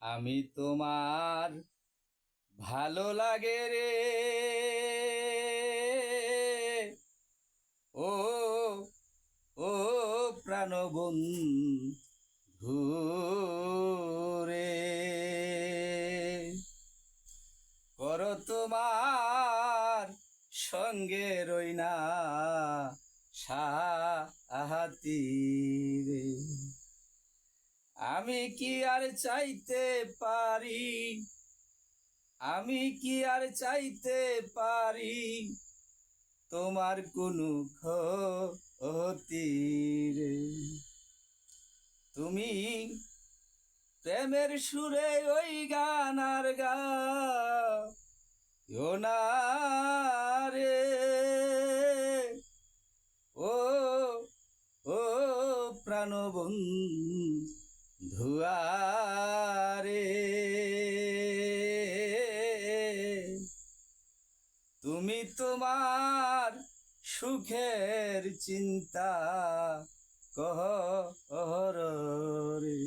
আমি তোমার ভালো লাগে রে, ও ও প্রাণবন্ধু রে। করো তোমার সঙ্গে রইনা সাহাতি রে। আমি কি আর চাইতে পারি, আমি কি আর চাইতে পারি তোমার কোনো ক্ষতি রে। তুমি প্রেমের সুরে ওই গান আর গাও না রে, ও ও প্রাণবন্ধু রে। তুমি তোমার সুখের চিন্তা করো রে,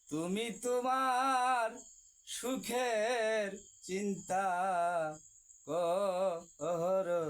তুমি তোমার সুখের চিন্তা করো